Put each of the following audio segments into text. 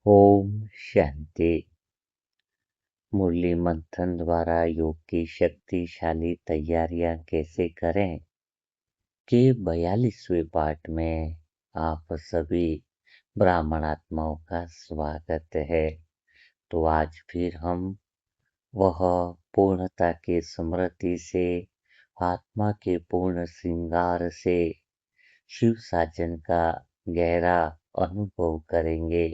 ओम शांति। मुरली मंथन द्वारा योग की शक्तिशाली तैयारियां कैसे करें के 42वें पाठ में आप सभी ब्राह्मण आत्माओं का स्वागत है। तो आज फिर हम वह पूर्णता के स्मृति से, आत्मा के पूर्ण श्रृंगार से शिव साजन का गहरा अनुभव करेंगे।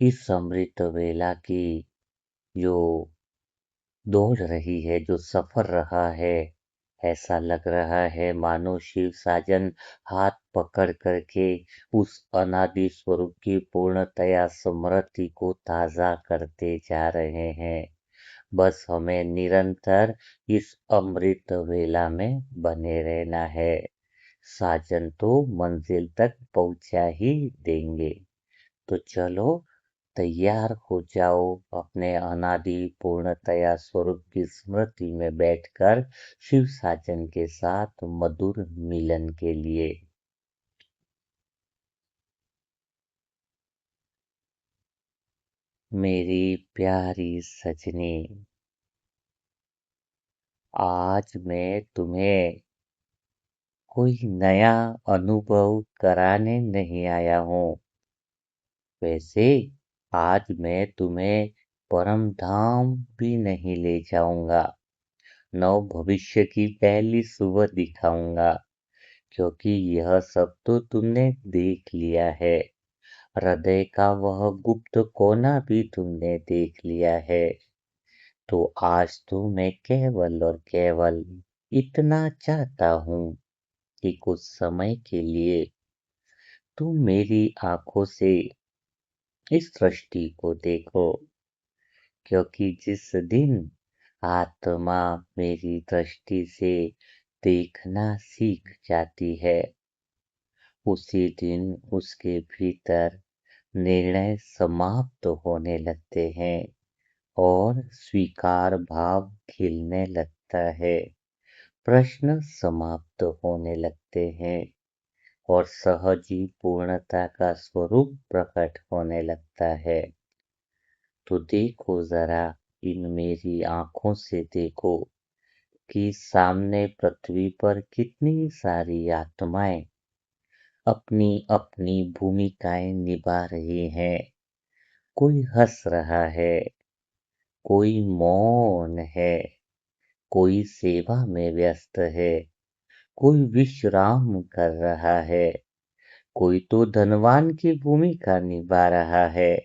इस अमृत वेला की जो दौड़ रही है, जो सफर रहा है, ऐसा लग रहा है मानो शिव साजन हाथ पकड़ करके उस अनादि स्वरूप की पूर्णतया स्मृति को ताजा करते जा रहे हैं। बस हमें निरंतर इस अमृत वेला में बने रहना है। साजन तो मंजिल तक पहुंचा ही देंगे। तो चलो तैयार हो जाओ अपने अनादि पूर्णतया स्वरूप की स्मृति में बैठकर शिव साजन के साथ मधुर मिलन के लिए। मेरी प्यारी सजनी, आज मैं तुम्हें कोई नया अनुभव कराने नहीं आया हूँ। वैसे आज मैं तुम्हें परम धाम भी नहीं ले जाऊंगा, नव भविष्य की पहली सुबह दिखाऊंगा, क्योंकि यह सब तो तुमने देख लिया है। हृदय का वह गुप्त कोना भी तुमने देख लिया है। तो आज तो मैं केवल और केवल इतना चाहता हूँ कि कुछ समय के लिए तुम मेरी आंखों से इस सृष्टि को देखो, क्योंकि जिस दिन आत्मा मेरी दृष्टि से देखना सीख जाती है, उसी दिन उसके भीतर निर्णय समाप्त होने लगते हैं और स्वीकार भाव खिलने लगता है। प्रश्न समाप्त होने लगते हैं और सहजी पूर्णता का स्वरूप प्रकट होने लगता है। तो देखो जरा, इन मेरी आंखों से देखो कि सामने पृथ्वी पर कितनी सारी आत्माएं अपनी अपनी भूमिकाएं निभा रही हैं। कोई हंस रहा है, कोई मौन है, कोई सेवा में व्यस्त है, कोई विश्राम कर रहा है, कोई तो धनवान की भूमिका निभा रहा है,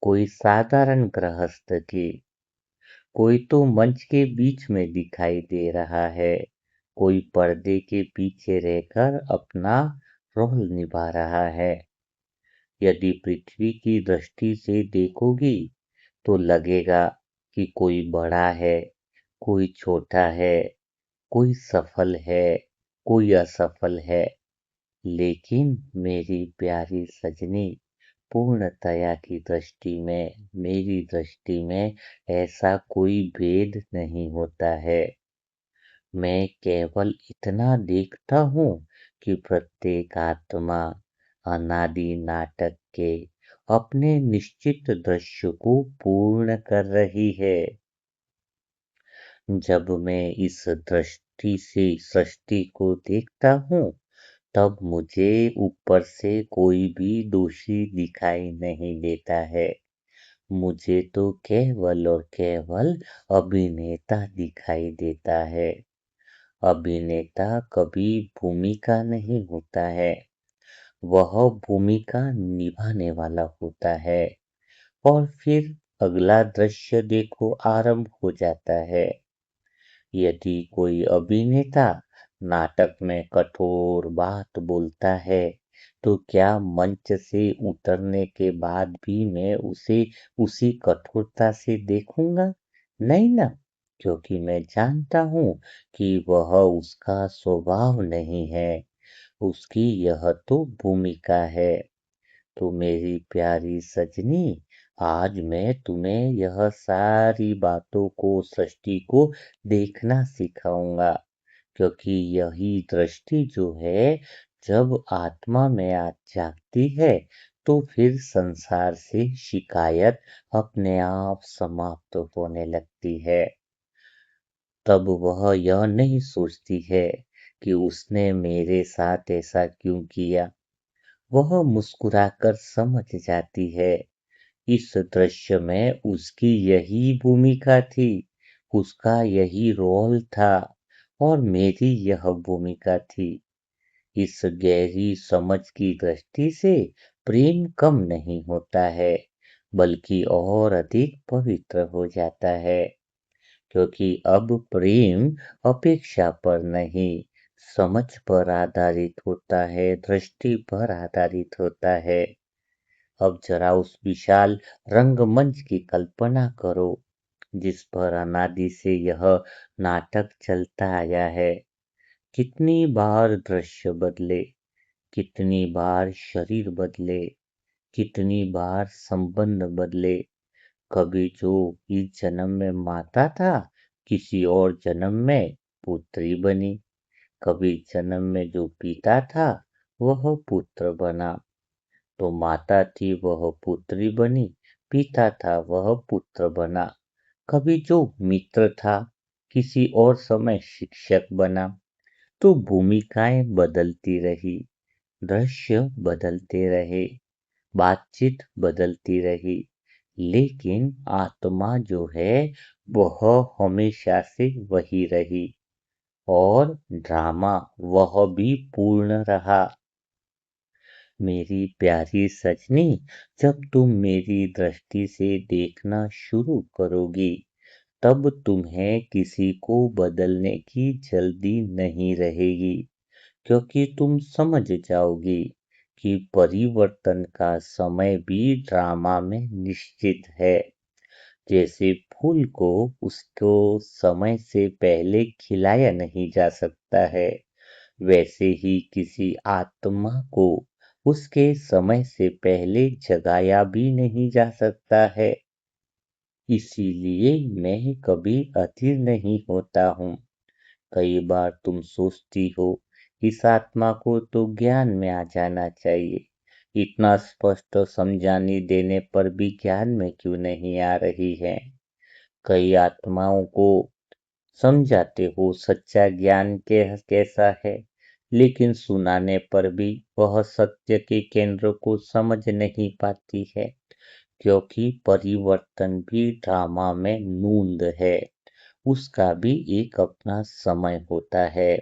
कोई साधारण गृहस्थ की, कोई तो मंच के बीच में दिखाई दे रहा है, कोई पर्दे के पीछे रहकर अपना रोल निभा रहा है। यदि पृथ्वी की दृष्टि से देखोगी तो लगेगा कि कोई बड़ा है, कोई छोटा है, कोई सफल है, कोई असफल है। लेकिन मेरी प्यारी सजनी, पूर्णतया की दृष्टि में, मेरी दृष्टि में ऐसा कोई भेद नहीं होता है। मैं केवल इतना देखता हूँ कि प्रत्येक आत्मा अनादि नाटक के अपने निश्चित दृश्य को पूर्ण कर रही है। जब मैं इस दृष्टि से सृष्टि को देखता हूँ, तब मुझे ऊपर से कोई भी दोषी दिखाई नहीं देता है। मुझे तो केवल और केवल अभिनेता दिखाई देता है। अभिनेता कभी भूमिका नहीं होता है, वह भूमिका निभाने वाला होता है। और फिर अगला दृश्य देखो आरंभ हो जाता है। यदि कोई अभिनेता नाटक में कठोर बात बोलता है, तो क्या मंच से उतरने के बाद भी मैं उसे उसी कठोरता से देखूंगा? नहीं ना, क्योंकि मैं जानता हूँ कि वह उसका स्वभाव नहीं है, उसकी यह तो भूमिका है। तो मेरी प्यारी सजनी, आज मैं तुम्हें यह सारी बातों को, सृष्टि को देखना सिखाऊंगा, क्योंकि यही दृष्टि जो है, जब आत्मा में आज जागती है, तो फिर संसार से शिकायत अपने आप समाप्त होने लगती है। तब वह यह नहीं सोचती है कि उसने मेरे साथ ऐसा क्यों किया। वह मुस्कुराकर समझ जाती है, इस दृश्य में उसकी यही भूमिका थी, उसका यही रोल था और मेरी यह भूमिका थी। इस गहरी समझ की दृष्टि से प्रेम कम नहीं होता है, बल्कि और अधिक पवित्र हो जाता है, क्योंकि अब प्रेम अपेक्षा पर नहीं, समझ पर आधारित होता है, दृष्टि पर आधारित होता है। अब जरा उस विशाल रंगमंच की कल्पना करो, जिस पर अनादि से यह नाटक चलता आया है। कितनी बार दृश्य बदले, कितनी बार शरीर बदले, कितनी बार संबंध बदले। कभी जो इस जन्म में माता था, किसी और जन्म में पुत्री बनी। कभी जन्म में जो पिता था, वह पुत्र बना। तो माता थी वह पुत्री बनी, पिता था वह पुत्र बना। कभी जो मित्र था, किसी और समय शिक्षक बना। तो भूमिकाएं बदलती रही, दृश्य बदलते रहे, बातचीत बदलती रही, लेकिन आत्मा जो है वह हमेशा से वही रही और ड्रामा वह भी पूर्ण रहा। मेरी प्यारी सजनी, जब तुम मेरी दृष्टि से देखना शुरू करोगी, तब तुम्हें किसी को बदलने की जल्दी नहीं रहेगी, क्योंकि तुम समझ जाओगी कि परिवर्तन का समय भी ड्रामा में निश्चित है। जैसे फूल को उसको समय से पहले खिलाया नहीं जा सकता है, वैसे ही किसी आत्मा को उसके समय से पहले जगाया भी नहीं जा सकता है। इसीलिए मैं कभी अधीर नहीं होता हूँ। कई बार तुम सोचती हो, इस आत्मा को तो ज्ञान में आ जाना चाहिए, इतना स्पष्ट समझाने देने पर भी ज्ञान में क्यों नहीं आ रही है। कई आत्माओं को समझाते हो सच्चा ज्ञान के कैसा है, लेकिन सुनाने पर भी वह सत्य के केंद्र को समझ नहीं पाती है, क्योंकि परिवर्तन भी ड्रामा में नूंद है, उसका भी एक अपना समय होता है।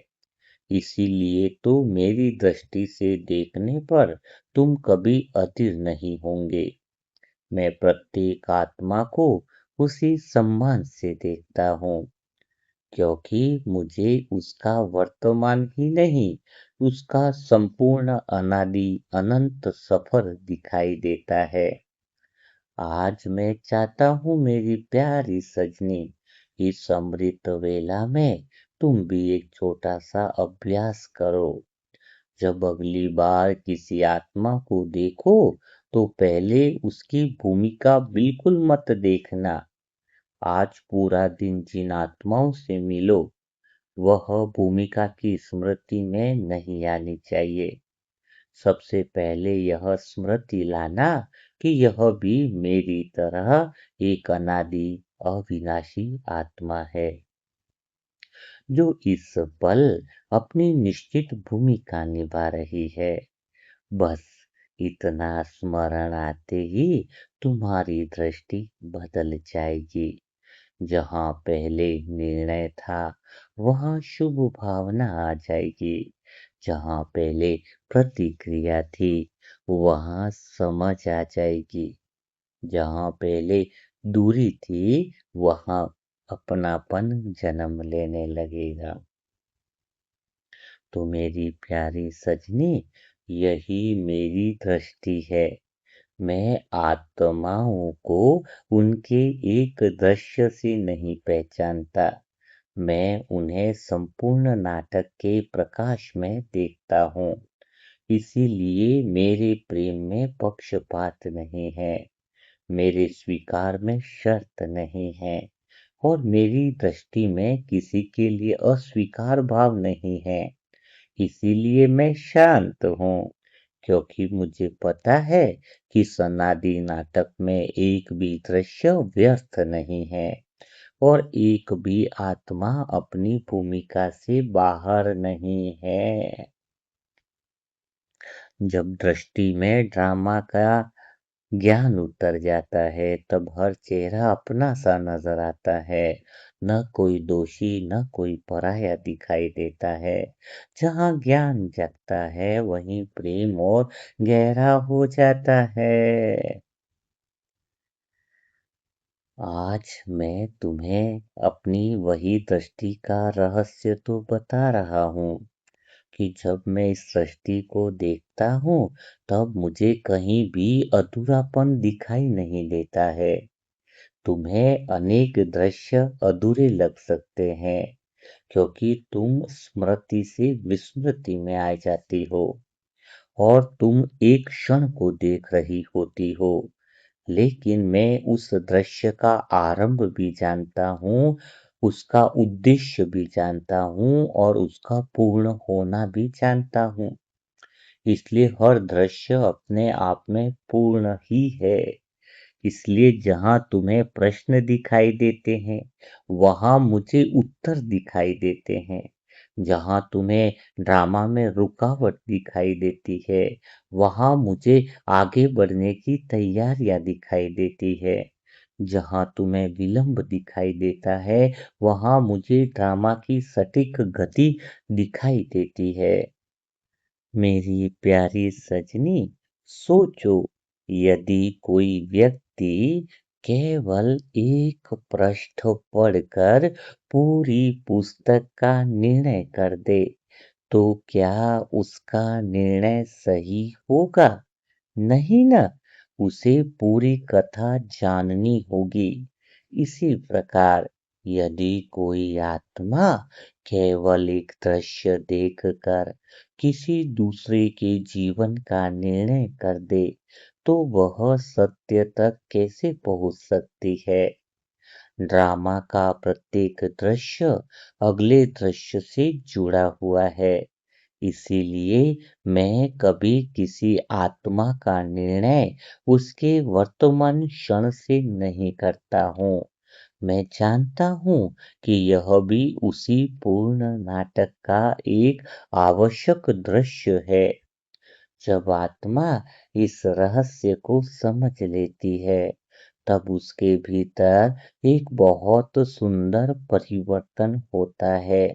इसीलिए तो मेरी दृष्टि से देखने पर तुम कभी अधीर नहीं होंगे। मैं प्रत्येक आत्मा को उसी सम्मान से देखता हूँ, क्योंकि मुझे उसका वर्तमान ही नहीं, उसका संपूर्ण अनादि अनंत सफर दिखाई देता है। आज मैं चाहता हूँ मेरी प्यारी सजनी, इस अमृत वेला में तुम भी एक छोटा सा अभ्यास करो। जब अगली बार किसी आत्मा को देखो, तो पहले उसकी भूमिका बिल्कुल मत देखना। आज पूरा दिन जिन आत्माओं से मिलो, वह भूमिका की स्मृति में नहीं आनी चाहिए। सबसे पहले यह स्मृति लाना कि यह भी मेरी तरह एक अनादि अविनाशी आत्मा है, जो इस पल अपनी निश्चित भूमिका निभा रही है। बस इतना स्मरण आते ही तुम्हारी दृष्टि बदल जाएगी। जहाँ पहले निर्णय था, वहाँ शुभ भावना आ जाएगी। जहाँ पहले प्रतिक्रिया थी, वहाँ समझ आ जाएगी। जहाँ पहले दूरी थी, वहाँ अपनापन जन्म लेने लगेगा। तो मेरी प्यारी सजनी, यही मेरी दृष्टि है। मैं आत्माओं को उनके एक दृश्य से नहीं पहचानता, मैं उन्हें संपूर्ण नाटक के प्रकाश में देखता हूँ। इसीलिए मेरे प्रेम में पक्षपात नहीं है, मेरे स्वीकार में शर्त नहीं है, और मेरी दृष्टि में किसी के लिए अस्वीकार भाव नहीं है। इसीलिए मैं शांत हूँ, क्योंकि मुझे पता है कि सनादि नाटक में एक भी दृश्य व्यर्थ नहीं है और एक भी आत्मा अपनी भूमिका से बाहर नहीं है। जब दृष्टि में ड्रामा का ज्ञान उतर जाता है तब हर चेहरा अपना सा नजर आता है। न कोई दोषी न कोई पराया दिखाई देता है। जहाँ ज्ञान जगता है वहीं प्रेम और गहरा हो जाता है। आज मैं तुम्हें अपनी वही दृष्टि का रहस्य तो बता रहा हूँ कि जब मैं इस सृष्टि को देखता हूँ तब मुझे कहीं भी अधूरापन दिखाई नहीं देता है। तुम्हें अनेक दृश्य अधूरे लग सकते हैं क्योंकि तुम स्मृति से विस्मृति में आ जाती हो और तुम एक क्षण को देख रही होती हो। लेकिन मैं उस दृश्य का आरंभ भी जानता हूँ, उसका उद्देश्य भी जानता हूँ और उसका पूर्ण होना भी जानता हूँ। इसलिए हर दृश्य अपने आप में पूर्ण ही है। इसलिए जहाँ तुम्हें प्रश्न दिखाई देते हैं, वहाँ मुझे उत्तर दिखाई देते हैं। जहाँ तुम्हें ड्रामा में रुकावट दिखाई देती है, वहाँ मुझे आगे बढ़ने की तैयारियां दिखाई देती है। जहाँ तुम्हें विलंब दिखाई देता है, वहाँ मुझे ड्रामा की सटीक गति दिखाई देती है। मेरी प्यारी सजनी, सोचो यदि कोई व्यक्ति केवल एक पृष्ठ पढ़कर पूरी पुस्तक का निर्णय कर दे, तो क्या उसका निर्णय सही होगा? नहीं ना, उसे पूरी कथा जाननी होगी। इसी प्रकार यदि कोई आत्मा केवल एक दृश्य देखकर किसी दूसरे के जीवन का निर्णय कर दे, तो वह सत्य तक कैसे पहुंच सकती है? ड्रामा का प्रत्येक दृश्य अगले दृश्य से जुड़ा हुआ है। इसीलिए मैं कभी किसी आत्मा का निर्णय उसके वर्तमान क्षण से नहीं करता हूँ। मैं जानता हूँ कि यह भी उसी पूर्ण नाटक का एक आवश्यक दृश्य है। जब आत्मा इस रहस्य को समझ लेती है, तब उसके भीतर एक बहुत सुंदर परिवर्तन होता है।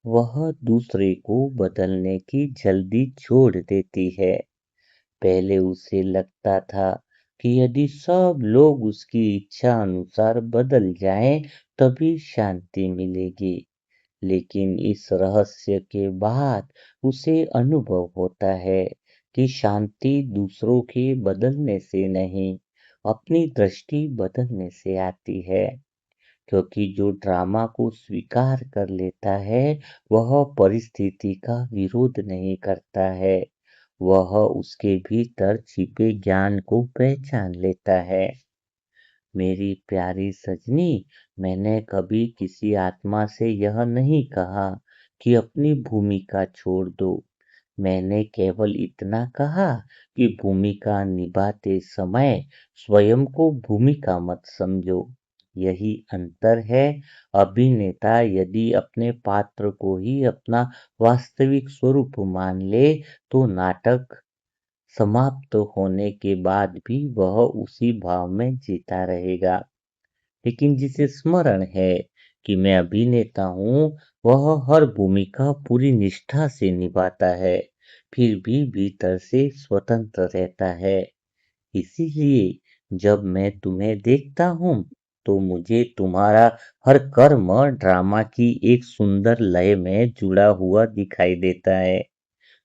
वह दूसरे को बदलने की जल्दी छोड़ देती है। पहले उसे लगता था कि यदि सब लोग उसकी इच्छा अनुसार बदल जाएं, तभी शांति मिलेगी। लेकिन इस रहस्य के बाद उसे अनुभव होता है कि शांति दूसरों के बदलने से नहीं, अपनी दृष्टि बदलने से आती है। क्योंकि जो ड्रामा को स्वीकार कर लेता है, वह परिस्थिति का विरोध नहीं करता है। वह उसके भीतर छिपे ज्ञान को पहचान लेता है। मेरी प्यारी सजनी, मैंने कभी किसी आत्मा से यह नहीं कहा कि अपनी भूमिका छोड़ दो। मैंने केवल इतना कहा कि भूमिका निभाते समय स्वयं को भूमिका मत समझो। यही अंतर है। अभिनेता यदि अपने पात्र को ही अपना वास्तविक स्वरूप मान ले, तो नाटक समाप्त होने के बाद भी वह उसी भाव में जीता रहेगा। लेकिन जिसे स्मरण है कि मैं अभिनेता हूँ, वह हर भूमिका पूरी निष्ठा से निभाता है, फिर भी भीतर से स्वतंत्र रहता है। इसीलिए जब मैं तुम्हें देखता हूँ, तो मुझे तुम्हारा हर कर्म ड्रामा की एक सुंदर लय में जुड़ा हुआ दिखाई देता है।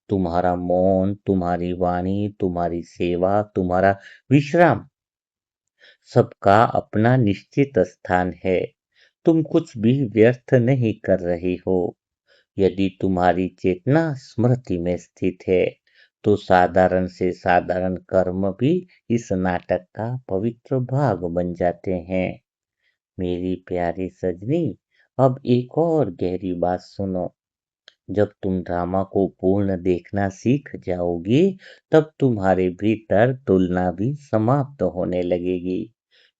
तुम्हारा मौन, तुम्हारी वाणी, तुम्हारी सेवा, तुम्हारा विश्राम, सबका अपना निश्चित स्थान है। तुम कुछ भी व्यर्थ नहीं कर रही हो। यदि तुम्हारी चेतना स्मृति में स्थित है, तो साधारण से साधारण कर्म भी इस नाटक का पवित्र भाग बन जाते हैं। मेरी प्यारी सजनी, अब एक और गहरी बात सुनो। जब तुम ड्रामा को पूर्ण देखना सीख जाओगी, तब तुम्हारे भीतर तुलना भी समाप्त होने लगेगी।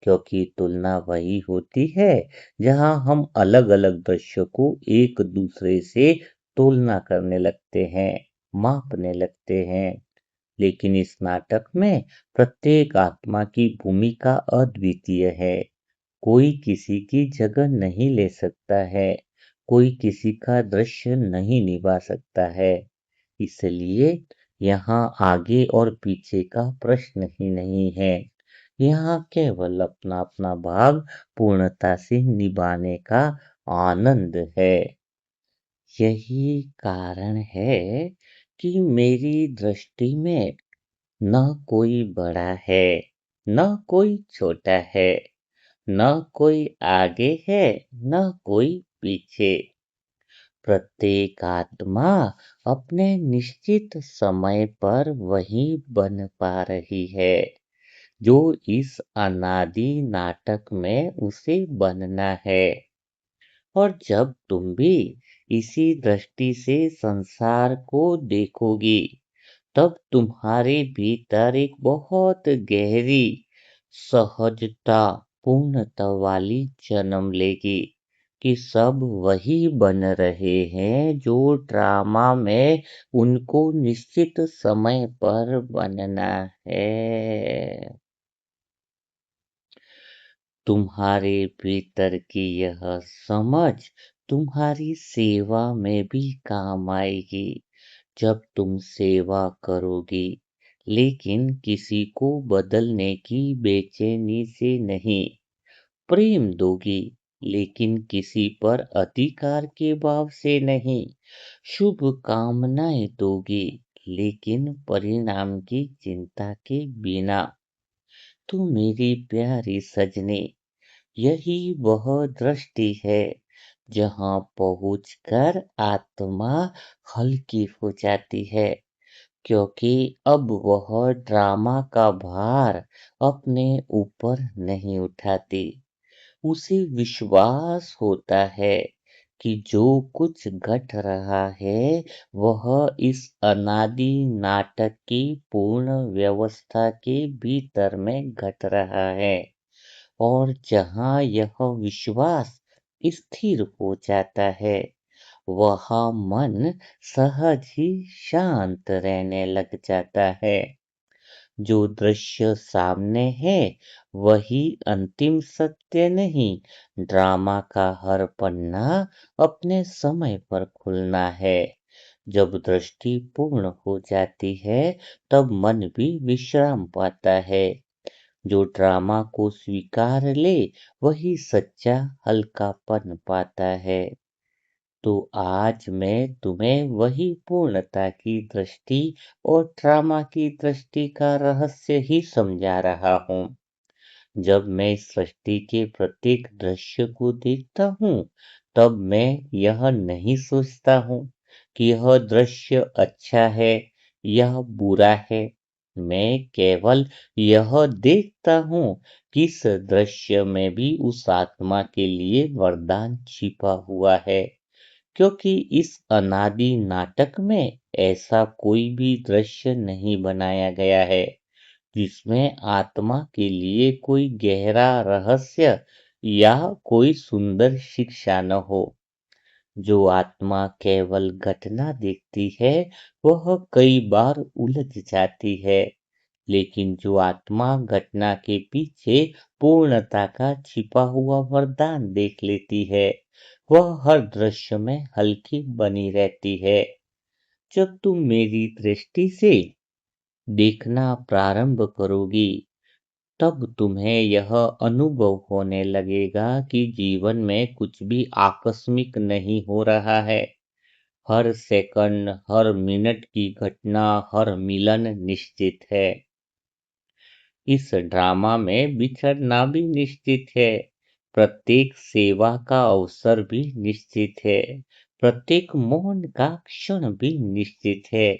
क्योंकि तुलना वही होती है जहां हम अलग-अलग दृश्यों को एक दूसरे से तुलना करने लगते हैं, मापने लगते हैं। लेकिन इस नाटक में प्रत्येक आत्मा की भूमिका अद्वितीय है। कोई किसी की जगह नहीं ले सकता है, कोई किसी का दृश्य नहीं निभा सकता है। इसलिए यहाँ आगे और पीछे का प्रश्न ही नहीं है। यहाँ केवल अपना अपना भाग पूर्णता से निभाने का आनंद है। यही कारण है कि मेरी दृष्टि में न कोई बड़ा है, न कोई छोटा है, न कोई आगे है, न कोई पीछे। प्रत्येक आत्मा अपने निश्चित समय पर वही बन पा रही है, जो इस अनादि नाटक में उसे बनना है। और जब तुम भी इसी दृष्टि से संसार को देखोगी, तब तुम्हारे भीतर एक बहुत गहरी सहजता, पूर्णता वाली जन्म लेगी कि सब वही बन रहे हैं जो ड्रामा में उनको निश्चित समय पर बनना है। तुम्हारे भीतर की यह समझ तुम्हारी सेवा में भी काम आएगी। जब तुम सेवा करोगी, लेकिन किसी को बदलने की बेचैनी से नहीं, प्रेम दोगी, लेकिन किसी पर अधिकार के भाव से नहीं, शुभ कामनाएं दोगी, लेकिन परिणाम की चिंता के बिना। तो मेरी प्यारी सजनी, यही वह दृष्टि है जहाँ पहुंचकर आत्मा हल्की हो जाती है, क्योंकि अब वह ड्रामा का भार अपने ऊपर नहीं उठाती। उसे विश्वास होता है कि जो कुछ घट रहा है वह इस अनादि नाटक की पूर्ण व्यवस्था के भीतर में घट रहा है। और जहाँ यह विश्वास स्थिर हो जाता है, वहाँ मन सहज ही शांत रहने लग जाता है। जो दृश्य सामने है वही अंतिम सत्य नहीं, ड्रामा का हर पन्ना अपने समय पर खुलना है। जब दृष्टि पूर्ण हो जाती है, तब मन भी विश्राम पाता है। जो ड्रामा को स्वीकार ले, वही सच्चा हल्कापन पाता है। तो आज मैं तुम्हें वही पूर्णता की दृष्टि और ड्रामा की दृष्टि का रहस्य ही समझा रहा हूँ। जब मैं इस सृष्टि के प्रत्येक दृश्य को देखता हूँ, तब मैं यह नहीं सोचता हूँ कि यह दृश्य अच्छा है या बुरा है। मैं केवल यह देखता हूँ कि इस दृश्य में भी उस आत्मा के लिए वरदान छिपा हुआ है। क्योंकि इस अनादि नाटक में ऐसा कोई भी दृश्य नहीं बनाया गया है जिसमें आत्मा के लिए कोई गहरा रहस्य या कोई सुंदर शिक्षा न हो। जो आत्मा केवल घटना देखती है, वह कई बार उलझ जाती है, लेकिन जो आत्मा घटना के पीछे पूर्णता का छिपा हुआ वरदान देख लेती है, वह हर दृश्य में हल्की बनी रहती है। जब तुम मेरी दृष्टि से देखना प्रारंभ करोगी, तब तुम्हें यह अनुभव होने लगेगा कि जीवन में कुछ भी आकस्मिक नहीं हो रहा है। हर सेकंड, हर मिनट की घटना, हर मिलन निश्चित है। इस ड्रामा में बिछड़ना भी निश्चित है। प्रत्येक सेवा का अवसर भी निश्चित है। प्रत्येक मौन का क्षण भी निश्चित है।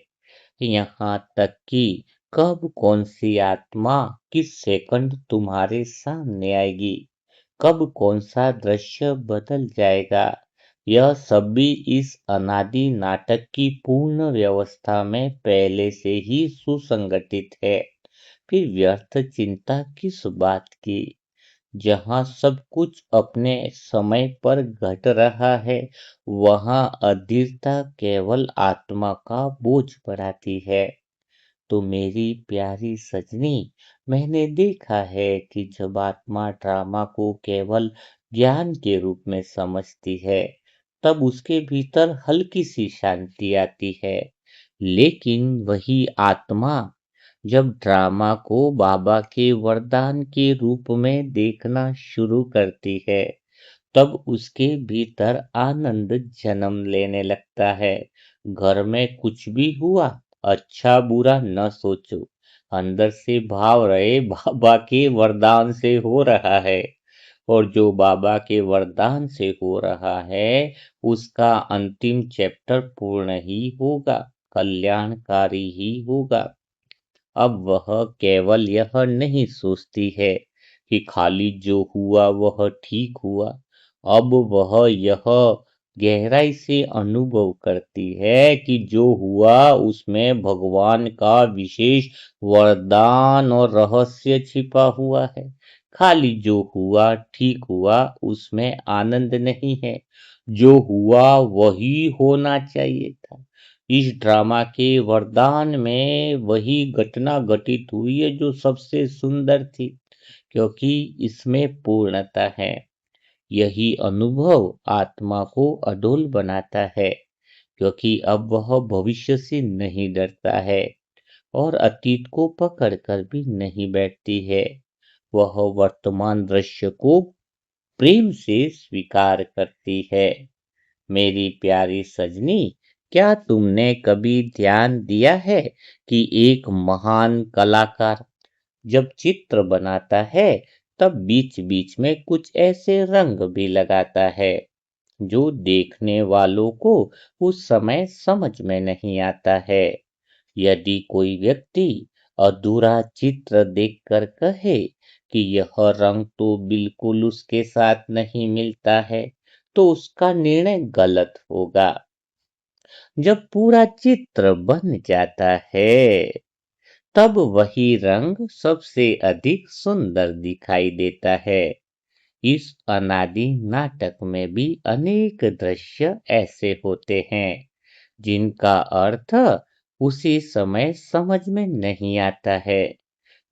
यहाँ तक कि कब कौन सी आत्मा किस सेकंड तुम्हारे सामने आएगी, कब कौन सा दृश्य बदल जाएगा, यह सभी इस अनादि नाटक की पूर्ण व्यवस्था में पहले से ही सुसंगठित है। फिर व्यर्थ चिंता किस बात की? जहाँ सब कुछ अपने समय पर घट रहा है, वहाँ अधीरता केवल आत्मा का बोझ बढ़ाती है। तो मेरी प्यारी सजनी, मैंने देखा है कि जब आत्मा ड्रामा को केवल ज्ञान के रूप में समझती है, तब उसके भीतर हल्की सी शांति आती है। लेकिन वही आत्मा जब ड्रामा को बाबा के वरदान के रूप में देखना शुरू करती है, तब उसके भीतर आनंद जन्म लेने लगता है। घर में कुछ भी हुआ, अच्छा बुरा न सोचो, अंदर से भाव रहे बाबा के वरदान से हो रहा है। और जो बाबा के वरदान से हो रहा है, उसका अंतिम चैप्टर पूर्ण ही होगा, कल्याणकारी ही होगा। अब वह केवल यह नहीं सोचती है कि खाली जो हुआ वह ठीक हुआ। अब वह यह गहराई से अनुभव करती है कि जो हुआ उसमें भगवान का विशेष वरदान और रहस्य छिपा हुआ है। खाली जो हुआ ठीक हुआ, उसमें आनंद नहीं है। जो हुआ वही होना चाहिए था। इस ड्रामा के वरदान में वही घटना घटित हुई है जो सबसे सुंदर थी, क्योंकि इसमें पूर्णता है। यही अनुभव आत्मा को अडोल बनाता है, क्योंकि अब वह भविष्य से नहीं डरता है और अतीत को पकड़कर भी नहीं बैठती है। वह वर्तमान दृश्य को प्रेम से स्वीकार करती है। मेरी प्यारी सजनी, क्या तुमने कभी ध्यान दिया है कि एक महान कलाकार जब चित्र बनाता है, तब बीच बीच में कुछ ऐसे रंग भी लगाता है जो देखने वालों को उस समय समझ में नहीं आता है। यदि कोई व्यक्ति अधूरा चित्र देखकर कहे कि यह रंग तो बिल्कुल उसके साथ नहीं मिलता है, तो उसका निर्णय गलत होगा। जब पूरा चित्र बन जाता है, तब वही रंग सबसे अधिक सुंदर दिखाई देता है। इस अनादि नाटक में भी अनेक दृश्य ऐसे होते हैं जिनका अर्थ उसी समय समझ में नहीं आता है।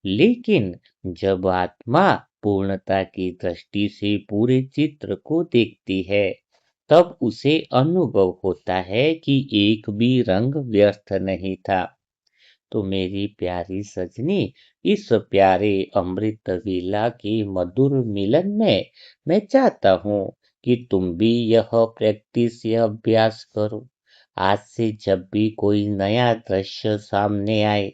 लेकिन जब आत्मा पूर्णता की दृष्टि से पूरे चित्र को देखती है, तब उसे अनुभव होता है कि एक भी रंग व्यर्थ नहीं था। तो मेरी प्यारी सजनी, इस प्यारे अमृत वेला के मधुर मिलन में मैं चाहता हूँ कि तुम भी यह प्रैक्टिस, यह अभ्यास करो। आज से जब भी कोई नया दृश्य सामने आए,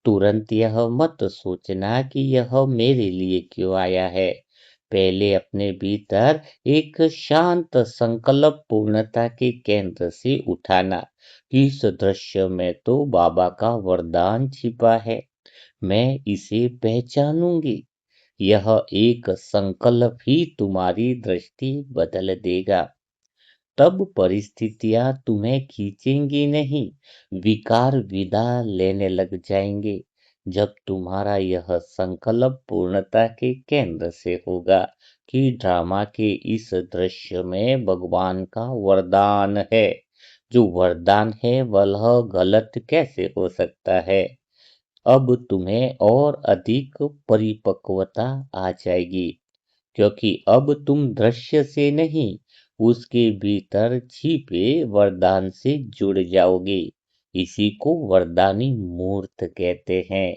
तुरंत यह मत सोचना कि यह मेरे लिए क्यों आया है। पहले अपने भीतर एक शांत संकल्प पूर्णता के केंद्र से उठाना कि इस दृश्य में तो बाबा का वरदान छिपा है, मैं इसे पहचानूंगी। यह एक संकल्प ही तुम्हारी दृष्टि बदल देगा। तब परिस्थितियां तुम्हें खींचेंगी नहीं, विकार विदा लेने लग जाएंगे। जब तुम्हारा यह संकल्प पूर्णता के केंद्र से होगा कि ड्रामा के इस दृश्य में भगवान का वरदान है, जो वरदान है वह गलत कैसे हो सकता है। अब तुम्हें और अधिक परिपक्वता आ जाएगी, क्योंकि अब तुम दृश्य से नहीं, उसके भीतर छिपे वरदान से जुड़ जाओगे। इसी को वरदानी मूर्त कहते हैं।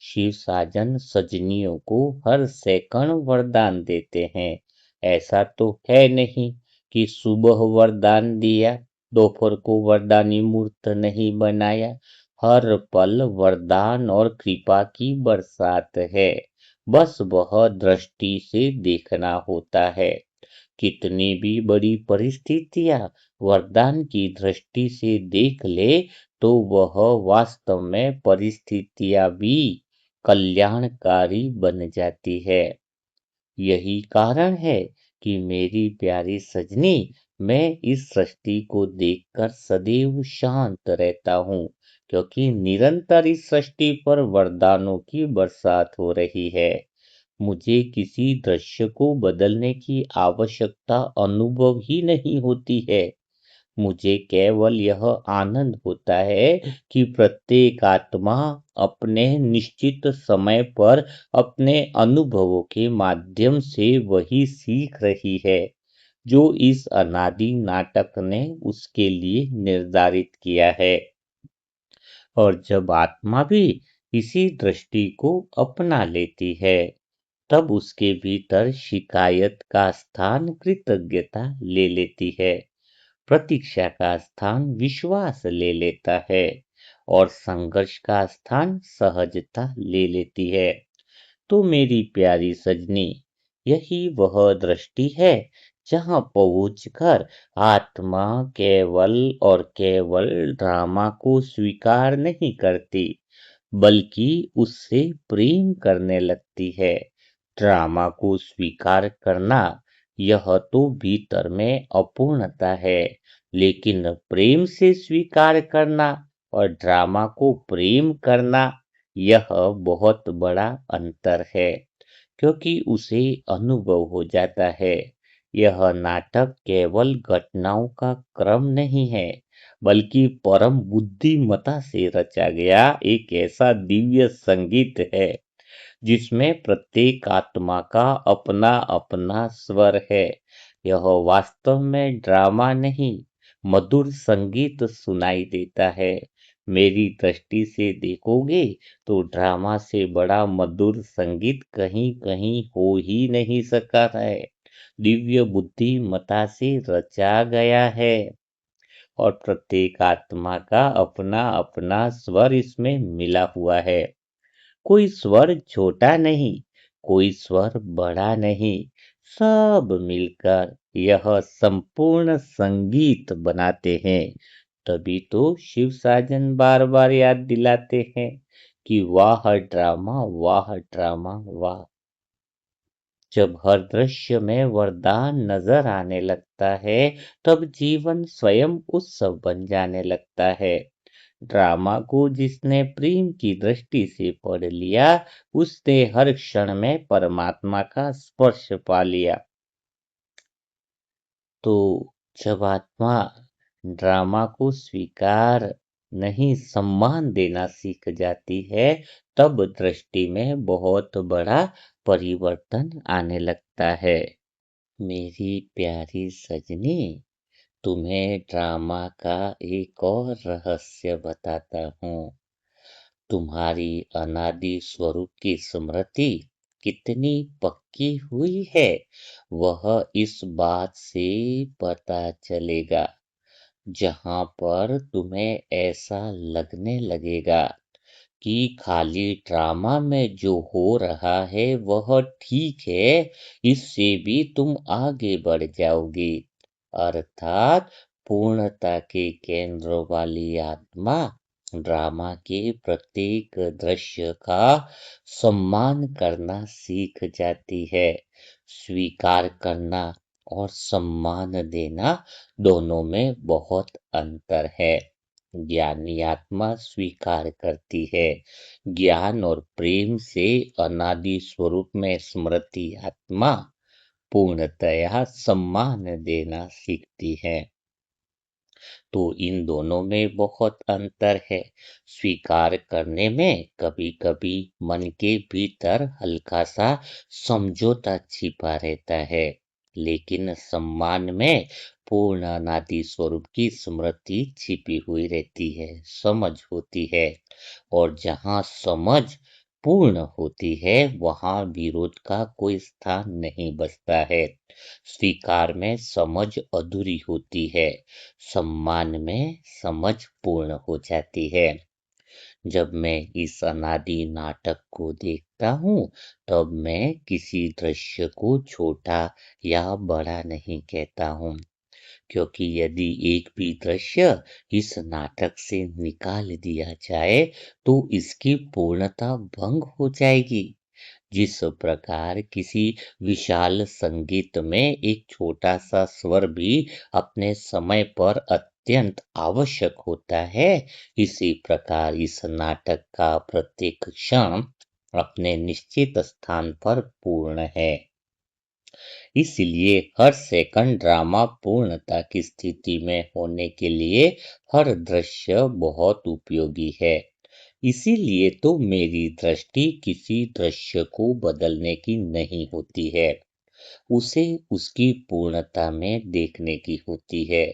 शिव साजन सजनियों को हर सेकंड वरदान देते हैं। ऐसा तो है नहीं कि सुबह वरदान दिया, दोपहर को वरदानी मूर्त नहीं बनाया। हर पल वरदान और कृपा की बरसात है। बस वह दृष्टि से देखना होता है। कितनी भी बड़ी परिस्थितियां वरदान की दृष्टि से देख ले, तो वह वास्तव में परिस्थितियां भी कल्याणकारी बन जाती है। यही कारण है कि मेरी प्यारी सजनी, मैं इस सृष्टि को देखकर सदैव शांत रहता हूँ, क्योंकि निरंतर इस सृष्टि पर वरदानों की बरसात हो रही है। मुझे किसी दृश्य को बदलने की आवश्यकता अनुभव ही नहीं होती है। मुझे केवल यह आनंद होता है कि प्रत्येक आत्मा अपने निश्चित समय पर अपने अनुभवों के माध्यम से वही सीख रही है जो इस अनादि नाटक ने उसके लिए निर्धारित किया है। और जब आत्मा भी इसी दृष्टि को अपना लेती है, तब उसके भीतर शिकायत का स्थान कृतज्ञता ले लेती है, प्रतीक्षा का स्थान विश्वास ले लेता है और संघर्ष का स्थान सहजता ले लेती है। तो मेरी प्यारी सजनी, यही वह दृष्टि है जहां पहुंचकर आत्मा केवल और केवल ड्रामा को स्वीकार नहीं करती, बल्कि उससे प्रेम करने लगती है। ड्रामा को स्वीकार करना यह तो भीतर में अपूर्णता है, लेकिन प्रेम से स्वीकार करना और ड्रामा को प्रेम करना, यह बहुत बड़ा अंतर है, क्योंकि उसे अनुभव हो जाता है। यह नाटक केवल घटनाओं का क्रम नहीं है, बल्कि परम बुद्धिमता से रचा गया एक ऐसा दिव्य संगीत है जिसमें प्रत्येक आत्मा का अपना अपना स्वर है। यह वास्तव में ड्रामा नहीं, मधुर संगीत सुनाई देता है। मेरी दृष्टि से देखोगे तो ड्रामा से बड़ा मधुर संगीत कहीं कहीं हो ही नहीं सका है। दिव्य बुद्धिमता से रचा गया है और प्रत्येक आत्मा का अपना अपना स्वर इसमें मिला हुआ है। कोई स्वर छोटा नहीं, कोई स्वर बड़ा नहीं, सब मिलकर यह संपूर्ण संगीत बनाते हैं। तभी तो शिव साजन बार बार याद दिलाते हैं कि वाह ड्रामा, वाह ड्रामा, वाह। जब हर दृश्य में वरदान नजर आने लगता है, तब जीवन स्वयं उत्सव बन जाने लगता है। ड्रामा को जिसने प्रेम की दृष्टि से पढ़ लिया, उसने हर क्षण में परमात्मा का स्पर्श पा लिया। तो जब आत्मा ड्रामा को स्वीकार नहीं सम्मान देना सीख जाती है, तब दृष्टि में बहुत बड़ा परिवर्तन आने लगता है। मेरी प्यारी सजनी, तुम्हें ड्रामा का एक और रहस्य बताता हूँ। तुम्हारी अनादि स्वरूप की स्मृति कितनी पक्की हुई है, वह इस बात से पता चलेगा। जहां पर तुम्हें ऐसा लगने लगेगा कि खाली ड्रामा में जो हो रहा है वह ठीक है, इससे भी तुम आगे बढ़ जाओगी। अर्थात पूर्णता के केंद्र वाली आत्मा ड्रामा के प्रत्येक दृश्य का सम्मान करना सीख जाती है। स्वीकार करना और सम्मान देना, दोनों में बहुत अंतर है। ज्ञानी आत्मा स्वीकार करती है। ज्ञान और प्रेम से अनादि स्वरूप में स्मृति आत्मा पूर्णतया सम्मान देना सीखती है। तो इन दोनों में बहुत अंतर है। स्वीकार करने में कभी-कभी मन के भीतर हल्का सा समझौता छिपा रहता है, लेकिन सम्मान में पूर्ण अनादि स्वरूप की स्मृति छिपी हुई रहती है, समझ होती है। और जहाँ समझ पूर्ण होती है, वहाँ विरोध का कोई स्थान नहीं बचता है। स्वीकार में समझ अधूरी होती है, सम्मान में समझ पूर्ण हो जाती है। जब मैं इस अनादि नाटक को देखता हूँ, तब मैं किसी दृश्य को छोटा या बड़ा नहीं कहता हूँ, क्योंकि यदि एक भी दृश्य इस नाटक से निकाल दिया जाए, तो इसकी पूर्णता भंग हो जाएगी। जिस प्रकार किसी विशाल संगीत में एक छोटा सा स्वर भी अपने समय पर अत्यंत आवश्यक होता है, इसी प्रकार इस नाटक का प्रत्येक क्षण अपने निश्चित स्थान पर पूर्ण है। इसलिए हर सेकंड ड्रामा पूर्णता की स्थिति में होने के लिए हर दृश्य बहुत उपयोगी है। इसीलिए तो मेरी दृष्टि किसी दृश्य को बदलने की नहीं होती है, उसे उसकी पूर्णता में देखने की होती है।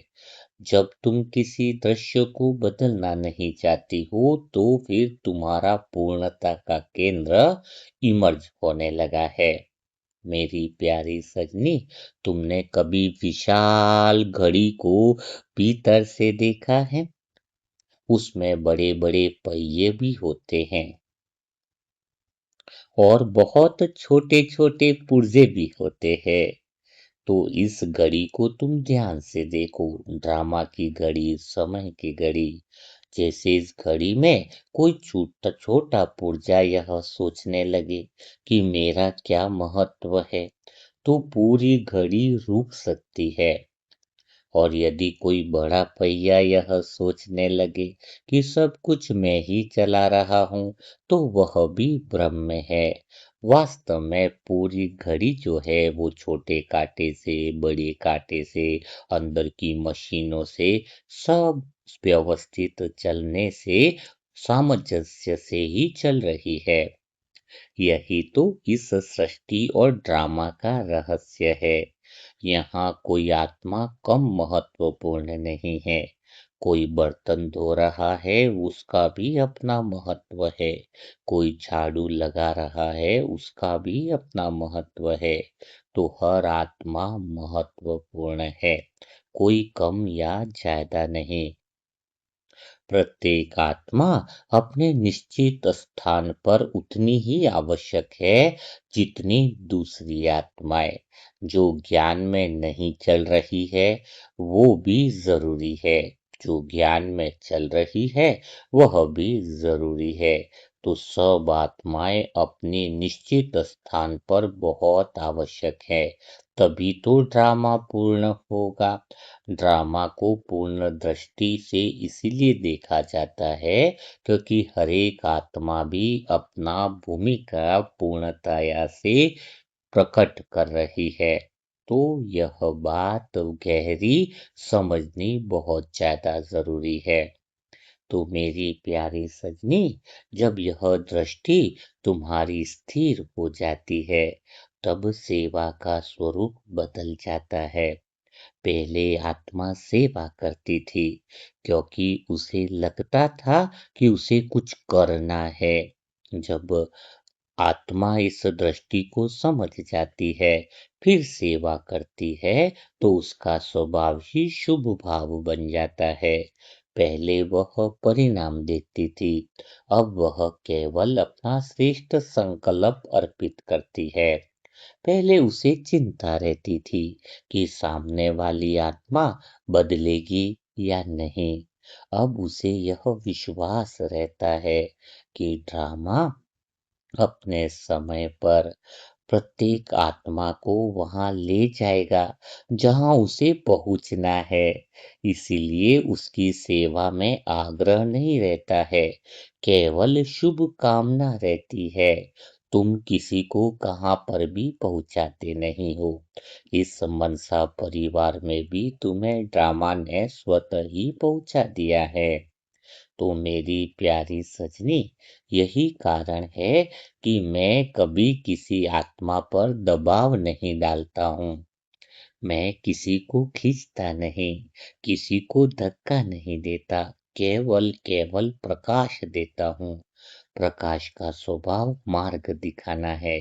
जब तुम किसी दृश्य को बदलना नहीं चाहती हो, तो फिर तुम्हारा पूर्णता का केंद्र इमर्ज होने लगा है। मेरी प्यारी सजनी, तुमने कभी विशाल घड़ी को भीतर से देखा है? उसमें बड़े बड़े पहिए भी होते हैं और बहुत छोटे छोटे पुर्जे भी होते हैं। तो इस घड़ी को तुम ध्यान से देखो, ड्रामा की घड़ी, समय की घड़ी। जैसे इस घड़ी में कोई छोटा छोटा पुर्जा यह सोचने लगे कि मेरा क्या महत्व है, तो पूरी घड़ी रुक सकती है। और यदि कोई बड़ा पहिया यह सोचने लगे कि सब कुछ मैं ही चला रहा हूँ, तो वह भी भ्रम में है। वास्तव में पूरी घड़ी जो है वो छोटे कांटे से, बड़े कांटे से, अंदर की मशीनों से, सब व्यवस्थित चलने से, सामंजस्य से ही चल रही है। यही तो इस सृष्टि और ड्रामा का रहस्य है। यहाँ कोई आत्मा कम महत्वपूर्ण नहीं है। कोई बर्तन धो रहा है, उसका भी अपना महत्व है। कोई झाड़ू लगा रहा है, उसका भी अपना महत्व है। तो हर आत्मा महत्वपूर्ण है, कोई कम या ज्यादा नहीं। प्रत्येक आत्मा अपने निश्चित स्थान पर उतनी ही आवश्यक है जितनी दूसरी आत्माएं। जो ज्ञान में नहीं चल रही है, वो भी जरूरी है। जो ज्ञान में चल रही है, वह भी जरूरी है। तो सब आत्माएं अपनी निश्चित स्थान पर बहुत आवश्यक है। तभी तो ड्रामा पूर्ण होगा। ड्रामा को पूर्ण दृष्टि से इसीलिए देखा जाता है क्योंकि हर एक आत्मा भी अपना भूमिका पूर्णतया से प्रकट कर रही है। तो यह बात गहरी समझनी बहुत ज्यादा जरूरी है। तो मेरी प्यारी सजनी, जब यह दृष्टि तुम्हारी स्थिर हो जाती है, तब सेवा का स्वरूप बदल जाता है। पहले आत्मा सेवा करती थी क्योंकि उसे लगता था कि उसे कुछ करना है। जब आत्मा इस दृष्टि को समझ जाती है, फिर सेवा करती है, तो उसका स्वभाव ही शुभ भाव बन जाता है। पहले वह परिणाम देखती थी, अब वह केवल अपना श्रेष्ठ संकल्प अर्पित करती है। पहले उसे चिंता रहती थी कि सामने वाली आत्मा बदलेगी या नहीं। अब उसे यह विश्वास रहता है कि ड्रामा अपने समय पर प्रत्येक आत्मा को वहां ले जाएगा जहां उसे पहुंचना है। इसीलिए उसकी सेवा में आग्रह नहीं रहता है, केवल शुभ कामना रहती है। तुम किसी को कहां पर भी पहुंचाते नहीं हो। इस मनसा परिवार में भी तुम्हें ड्रामा ने स्वतः ही पहुंचा दिया है। तो मेरी प्यारी सजनी, यही कारण है कि मैं कभी किसी आत्मा पर दबाव नहीं डालता हूँ। मैं किसी को खींचता नहीं, किसी को धक्का नहीं देता, केवल केवल प्रकाश देता हूँ। प्रकाश का स्वभाव मार्ग दिखाना है,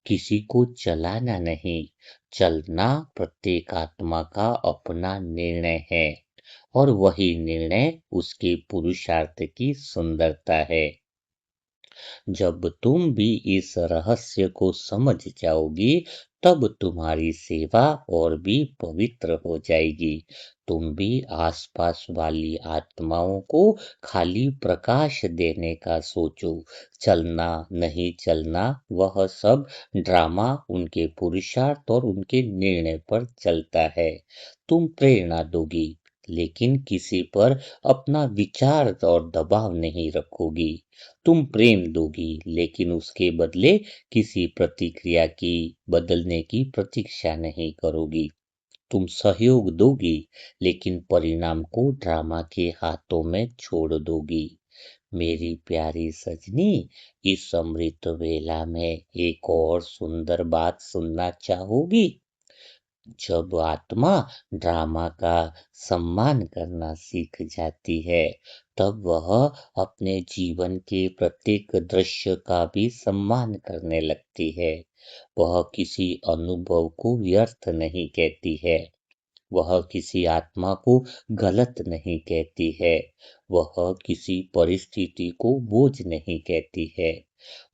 किसी को चलाना नहीं। चलना प्रत्येक आत्मा का अपना निर्णय है और वही निर्णय उसके पुरुषार्थ की सुंदरता है। जब तुम भी इस रहस्य को समझ जाओगी, तब तुम्हारी सेवा और भी पवित्र हो जाएगी। तुम भी आसपास वाली आत्माओं को खाली प्रकाश देने का सोचो। चलना नहीं चलना, वह सब ड्रामा उनके पुरुषार्थ और उनके निर्णय पर चलता है। तुम प्रेरणा दोगी, लेकिन किसी पर अपना विचार और दबाव नहीं रखोगी। तुम प्रेम दोगी, लेकिन उसके बदले किसी प्रतिक्रिया की बदलने की प्रतीक्षा नहीं करोगी। तुम सहयोग दोगी, लेकिन परिणाम को ड्रामा के हाथों में छोड़ दोगी। मेरी प्यारी सजनी, इस अमृत वेला में एक और सुंदर बात सुनना चाहोगी? जब आत्मा ड्रामा का सम्मान करना सीख जाती है, तब वह अपने जीवन के प्रत्येक दृश्य का भी सम्मान करने लगती है। वह किसी अनुभव को व्यर्थ नहीं कहती है, वह किसी आत्मा को गलत नहीं कहती है, वह किसी परिस्थिति को बोझ नहीं कहती है।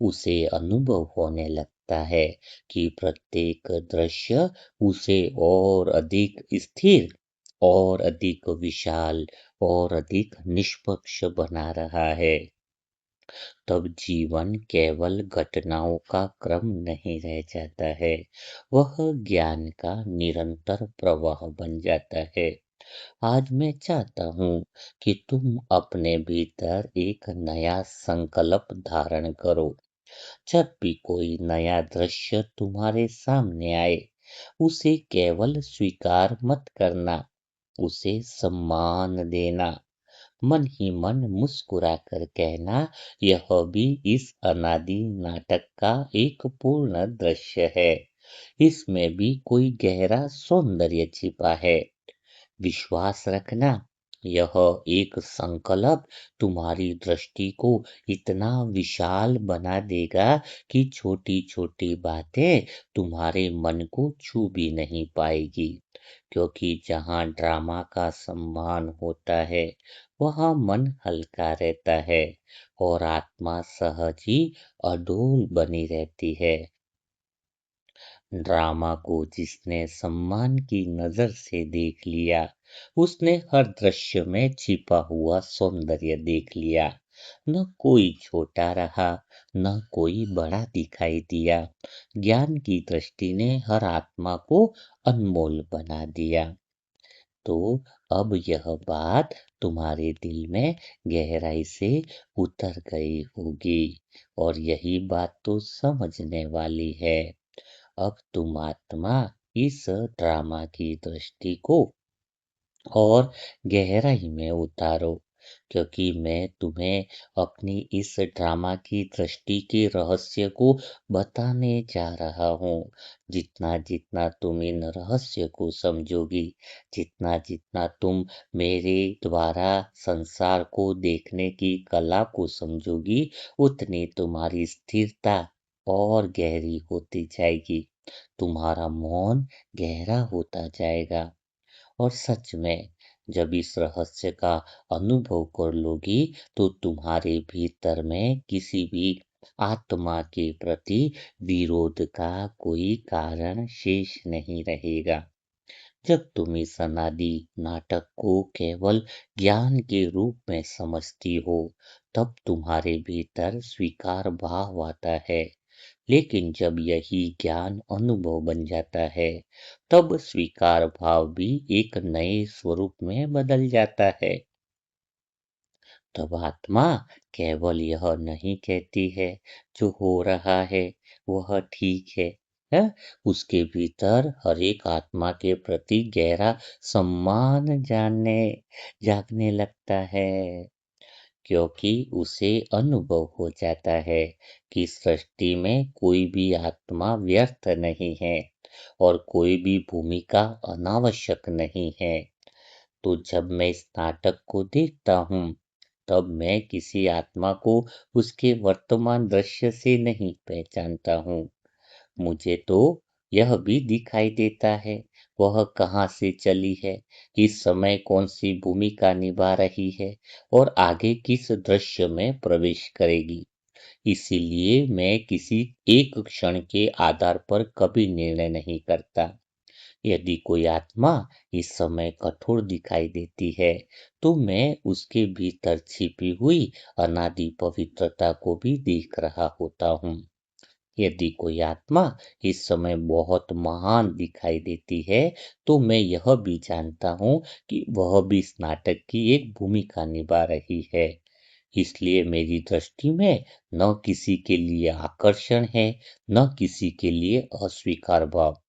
उसे अनुभव होने लगता है कि प्रत्येक दृश्य उसे और अधिक स्थिर, और अधिक विशाल, और अधिक निष्पक्ष बना रहा है। तब जीवन केवल घटनाओं का क्रम नहीं रह जाता है, वह ज्ञान का निरंतर प्रवाह बन जाता है। आज मैं चाहता हूँ कि तुम अपने भीतर एक नया संकल्प धारण करो। जब भी कोई नया दृश्य तुम्हारे सामने आए, उसे केवल स्वीकार मत करना, उसे सम्मान देना। मन ही मन मुस्कुराकर कहना, यह भी इस अनादि नाटक का एक पूर्ण दृश्य है। इसमें भी कोई गहरा सौंदर्य छिपा है। विश्वास रखना, यह एक संकल्प तुम्हारी दृष्टि को इतना विशाल बना देगा कि छोटी-छोटी बातें तुम्हारे मन को छू भी नहीं पाएगी। क्योंकि जहाँ ड्रामा का सम्मान होता है, वहाँ मन हल्का रहता है और आत्मा सहज ही अडोल बनी रहती है। ड्रामा को जिसने सम्मान की नजर से देख लिया, उसने हर दृश्य में छिपा हुआ सौंदर्य देख लिया। न कोई छोटा रहा, न कोई बड़ा दिखाई दिया। ज्ञान की दृष्टि ने हर आत्मा को अनमोल बना दिया। तो अब यह बात तुम्हारे दिल में गहराई से उतर गई होगी, और यही बात तो समझने वाली है। अब तुम आत्मा इस ड्रामा की दृष्टि को और गहराई में उतारो, क्योंकि मैं तुम्हें अपनी इस ड्रामा की दृष्टि के रहस्य को बताने जा रहा हूँ। जितना जितना तुम इन रहस्य को समझोगी, जितना जितना तुम मेरे द्वारा संसार को देखने की कला को समझोगी, उतनी तुम्हारी स्थिरता और गहरी होती जाएगी। तुम्हारा मौन गहरा होता जाएगा, और सच में जब इस रहस्य का अनुभव कर लोगी, तो तुम्हारे भीतर में किसी भी आत्मा के प्रति विरोध का कोई कारण शेष नहीं रहेगा। जब तुम इस अनादि नाटक को केवल ज्ञान के रूप में समझती हो, तब तुम्हारे भीतर स्वीकार भाव आता है। लेकिन जब यही ज्ञान अनुभव बन जाता है, तब स्वीकार भाव भी एक नए स्वरूप में बदल जाता है। तब आत्मा केवल यह नहीं कहती है, जो हो रहा है वह ठीक है? उसके भीतर हर एक आत्मा के प्रति गहरा सम्मान जानने जागने लगता है। क्योंकि उसे अनुभव हो जाता है कि सृष्टि में कोई भी आत्मा व्यर्थ नहीं है, और कोई भी भूमिका अनावश्यक नहीं है। तो जब मैं इस नाटक को देखता हूँ, तब मैं किसी आत्मा को उसके वर्तमान दृश्य से नहीं पहचानता हूँ। मुझे तो यह भी दिखाई देता है वह कहाँ से चली है, इस समय कौन सी भूमिका निभा रही है, और आगे किस दृश्य में प्रवेश करेगी। इसीलिए मैं किसी एक क्षण के आधार पर कभी निर्णय नहीं करता। यदि कोई आत्मा इस समय कठोर दिखाई देती है, तो मैं उसके भीतर छिपी हुई अनादि पवित्रता को भी देख रहा होता हूँ। यदि कोई आत्मा इस समय बहुत महान दिखाई देती है, तो मैं यह भी जानता हूँ कि वह भी इस नाटक की एक भूमिका निभा रही है। इसलिए मेरी दृष्टि में न किसी के लिए आकर्षण है, न किसी के लिए अस्वीकार भाव।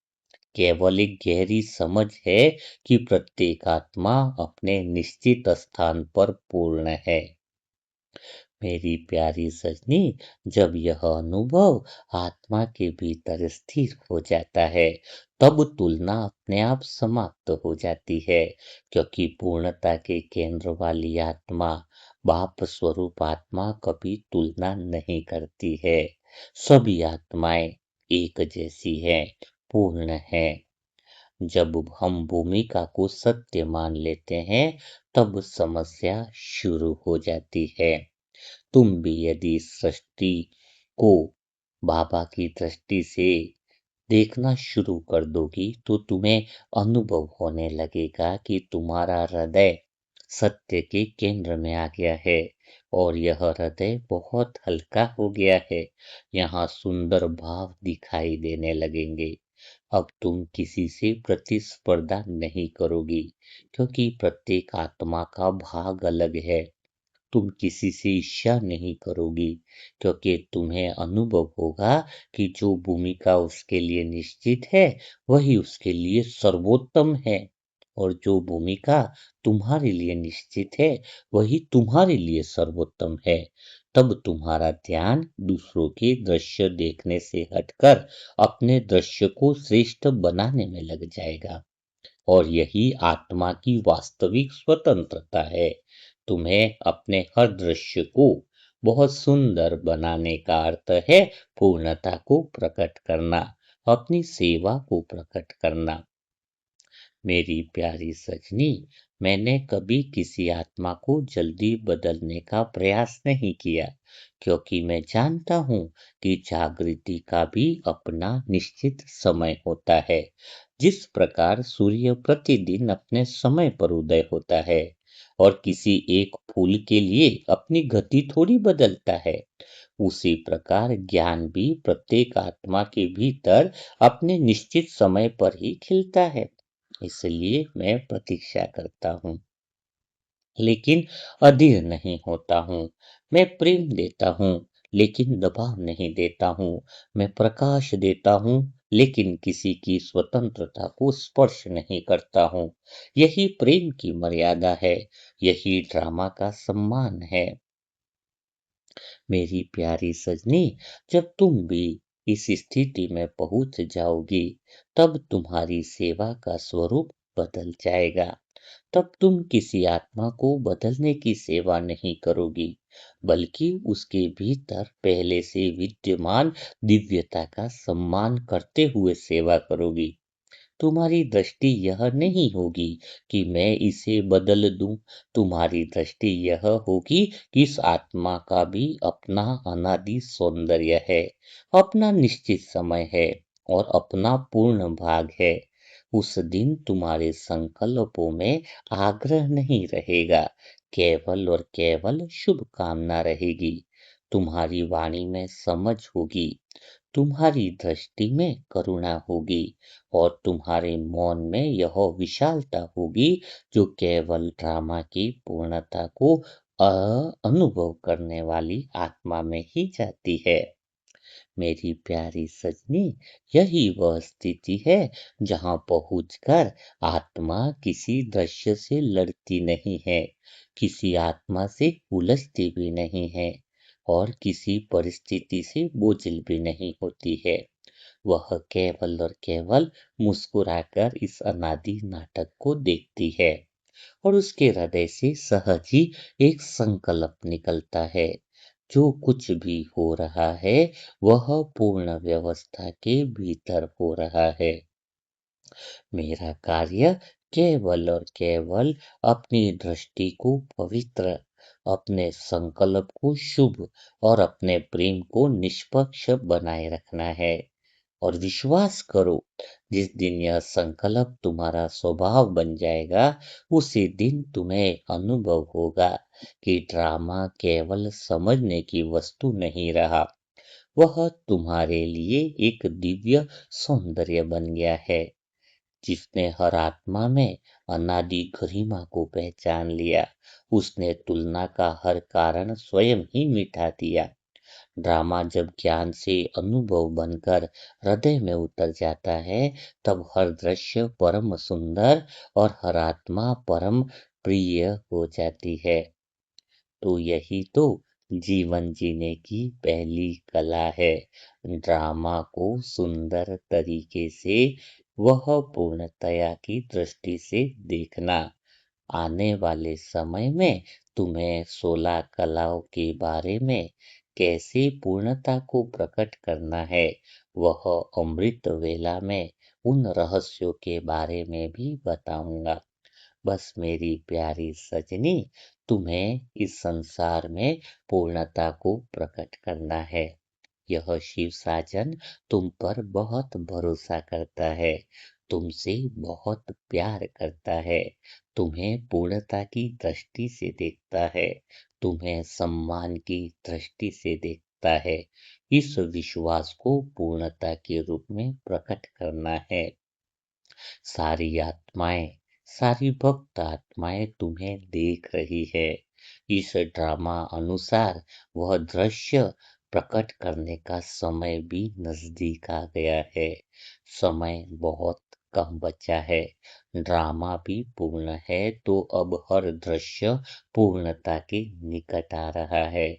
केवल एक गहरी समझ है कि प्रत्येक आत्मा अपने निश्चित स्थान पर पूर्ण है। मेरी प्यारी सजनी, जब यह अनुभव आत्मा के भीतर स्थिर हो जाता है, तब तुलना अपने आप समाप्त हो जाती है, क्योंकि पूर्णता के केंद्र वाली आत्मा, बाप स्वरूप आत्मा कभी तुलना नहीं करती है। सभी आत्माएं एक जैसी हैं, पूर्ण हैं। जब हम भूमिका को सत्य मान लेते हैं, तब समस्या शुरू हो जाती है। तुम भी यदि सृष्टि को बाबा की दृष्टि से देखना शुरू कर दोगी, तो तुम्हें अनुभव होने लगेगा कि तुम्हारा हृदय सत्य के केंद्र में आ गया है और यह हृदय बहुत हल्का हो गया है। यहाँ सुंदर भाव दिखाई देने लगेंगे। अब तुम किसी से प्रतिस्पर्धा नहीं करोगी, क्योंकि प्रत्येक आत्मा का भाग अलग है। तुम किसी से ईर्ष्या नहीं करोगी, क्योंकि तुम्हें अनुभव होगा कि जो भूमिका उसके लिए निश्चित है, वही उसके लिए सर्वोत्तम है, और जो भूमिका तुम्हारे लिए निश्चित है, वही तुम्हारे लिए सर्वोत्तम है। तब तुम्हारा ध्यान दूसरों के दृश्य देखने से हटकर अपने दृश्य को श्रेष्ठ बनाने में लग जाएगा। और यही आत्मा की वास्तविक स्वतंत्रता है। तुम्हें अपने हर दृश्य को बहुत सुंदर बनाने का अर्थ है पूर्णता को प्रकट करना, अपनी सेवा को प्रकट करना। मेरी प्यारी सजनी, मैंने कभी किसी आत्मा को जल्दी बदलने का प्रयास नहीं किया, क्योंकि मैं जानता हूँ कि जागृति का भी अपना निश्चित समय होता है। जिस प्रकार सूर्य प्रतिदिन अपने समय पर उदय होता है और किसी एक फूल के लिए अपनी गति थोड़ी बदलता है, उसी प्रकार ज्ञान भी प्रत्येक आत्मा के भीतर अपने निश्चित समय पर ही खिलता है। इसलिए मैं प्रतीक्षा करता हूँ, लेकिन अधीर नहीं होता हूँ। मैं प्रेम देता हूँ, लेकिन दबाव नहीं देता हूँ। मैं प्रकाश देता हूँ, लेकिन किसी की स्वतंत्रता को स्पर्श नहीं करता हूँ। यही प्रेम की मर्यादा है, यही ड्रामा का सम्मान है। मेरी प्यारी सजनी, जब तुम भी इस स्थिति में पहुंच जाओगी, तब तुम्हारी सेवा का स्वरूप बदल जाएगा। तब तुम किसी आत्मा को बदलने की सेवा नहीं करोगी, बल्कि उसके भीतर पहले से विद्यमान दिव्यता का सम्मान करते हुए सेवा करोगी। तुम्हारी दृष्टि यह नहीं होगी कि मैं इसे बदल दूं। तुम्हारी दृष्टि यह होगी कि इस आत्मा का भी अपना अनादि सौंदर्य है, अपना निश्चित समय है और अपना पूर्ण भाग है। उस दिन तुम्हारे संकल्पों में आग्रह नहीं रहेगा, केवल और केवल शुभकामना रहेगी। तुम्हारी वाणी में समझ होगी, तुम्हारी दृष्टि में करुणा होगी और तुम्हारे मौन में यह विशालता होगी जो केवल ड्रामा की पूर्णता को अनुभव करने वाली आत्मा में ही जाती है। मेरी प्यारी सजनी, यही वह स्थिति है जहाँ पहुंचकर आत्मा किसी दृश्य से लड़ती नहीं है, किसी आत्मा से उलझती भी नहीं है और किसी परिस्थिति से बोझिल भी नहीं होती है। वह केवल और केवल मुस्कुराकर इस अनादि नाटक को देखती है और उसके हृदय से सहज ही एक संकल्प निकलता है। जो कुछ भी हो रहा है, वह पूर्ण व्यवस्था के भीतर हो रहा है। मेरा कार्य केवल और केवल अपनी दृष्टि को पवित्र, अपने संकल्प को शुभ और अपने प्रेम को निष्पक्ष बनाए रखना है। और विश्वास करो, जिस दिन यह संकल्प तुम्हारा स्वभाव बन जाएगा, उसी दिन तुम्हें अनुभव होगा कि ड्रामा केवल समझने की वस्तु नहीं रहा, वह तुम्हारे लिए एक दिव्य सौंदर्य बन गया है, जिसने हर आत्मा में अनादि गरिमा को पहचान लिया। उसने तुलना का हर कारण स्वयं ही मिटा दिया। ड्रामा जब ज्ञान से अनुभव बनकर हृदय में उतर जाता है, तब हर दृश्य परम सुंदर और हर आत्मा परम प्रिय हो जाती है। तो यही तो जीवन जीने की पहली कला है, ड्रामा को सुंदर तरीके से, वह पूर्णतया की दृष्टि से देखना। आने वाले समय में तुम्हें 16 कलाओं के बारे में कैसे पूर्णता को प्रकट करना है, वह अमृत वेला में उन रहस्यों के बारे में भी बताऊंगा। बस मेरी प्यारी सजनी, तुम्हें इस संसार में पूर्णता को प्रकट करना है। यह शिव साजन तुम पर बहुत भरोसा करता है, तुमसे बहुत प्यार करता है, तुम्हें पूर्णता की दृष्टि से देखता है, तुम्हें सम्मान की दृष्टि से देखता है। इस विश्वास को पूर्णता के रूप में प्रकट करना है। सारी आत्माएं, सारी भक्त आत्माएं तुम्हें देख रही है। इस ड्रामा अनुसार वह दृश्य प्रकट करने का समय भी नजदीक आ गया है। समय बहुत कम बचा है। ड्रामा भी पूर्ण है, तो अब हर दृश्य पूर्णता के निकट आ रहा है।